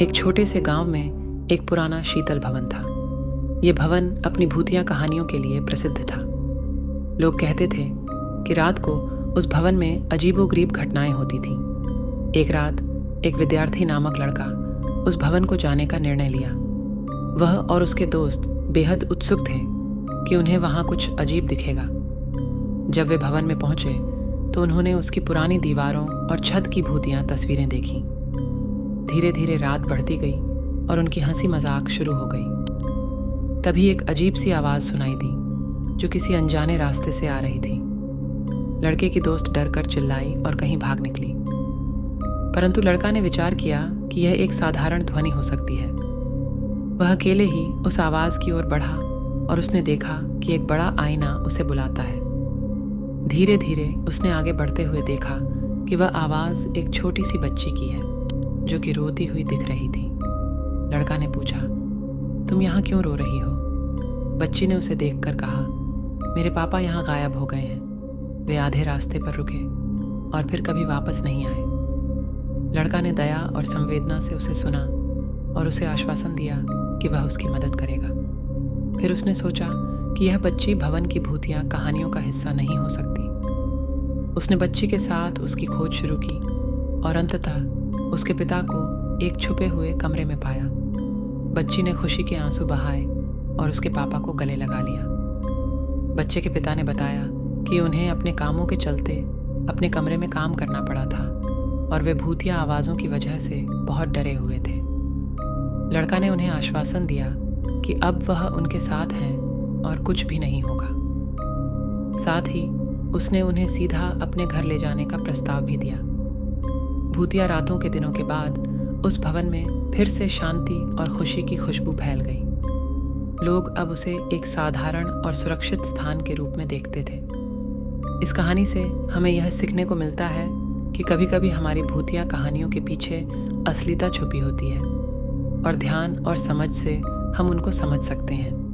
एक छोटे से गांव में एक पुराना शीतल भवन था। ये भवन अपनी भूतिया कहानियों के लिए प्रसिद्ध था। लोग कहते थे कि रात को उस भवन में अजीबोगरीब घटनाएं होती थीं। एक रात एक विद्यार्थी नामक लड़का उस भवन को जाने का निर्णय लिया। वह और उसके दोस्त बेहद उत्सुक थे कि उन्हें वहाँ कुछ अजीब दिखेगा। जब वे भवन में पहुँचे तो उन्होंने उसकी पुरानी दीवारों और छत की भूतियाँ तस्वीरें देखीं। धीरे धीरे रात बढ़ती गई और उनकी हंसी मजाक शुरू हो गई। तभी एक अजीब सी आवाज़ सुनाई दी जो किसी अनजाने रास्ते से आ रही थी। लड़के की दोस्त डर कर चिल्लाई और कहीं भाग निकली, परंतु लड़का ने विचार किया कि यह एक साधारण ध्वनि हो सकती है। वह अकेले ही उस आवाज़ की ओर बढ़ा और उसने देखा कि एक बड़ा आईना उसे बुलाता है। धीरे धीरे उसने आगे बढ़ते हुए देखा कि वह आवाज़ एक छोटी सी बच्ची की है जो कि रोती हुई दिख रही थी। लड़का ने पूछा, तुम यहाँ क्यों रो रही हो? बच्ची ने उसे देखकर कहा, मेरे पापा यहाँ गायब हो गए हैं। वे आधे रास्ते पर रुके और फिर कभी वापस नहीं आए। लड़का ने दया और संवेदना से उसे सुना और उसे आश्वासन दिया कि वह उसकी मदद करेगा। फिर उसने सोचा कि यह बच्ची भवन की भूतिया कहानियों का हिस्सा नहीं हो सकती। उसने बच्ची के साथ उसकी खोज शुरू की और अंततः उसके पिता को एक छुपे हुए कमरे में पाया। बच्ची ने खुशी के आंसू बहाए और उसके पापा को गले लगा लिया। बच्चे के पिता ने बताया कि उन्हें अपने कामों के चलते अपने कमरे में काम करना पड़ा था और वे भूतिया आवाज़ों की वजह से बहुत डरे हुए थे। लड़का ने उन्हें आश्वासन दिया कि अब वह उनके साथ हैं और कुछ भी नहीं होगा। साथ ही उसने उन्हें सीधा अपने घर ले जाने का प्रस्ताव भी दिया। भूतिया रातों के दिनों के बाद उस भवन में फिर से शांति और खुशी की खुशबू फैल गई। लोग अब उसे एक साधारण और सुरक्षित स्थान के रूप में देखते थे। इस कहानी से हमें यह सीखने को मिलता है कि कभी कभी हमारी भूतिया कहानियों के पीछे असलियता छुपी होती है और ध्यान और समझ से हम उनको समझ सकते हैं।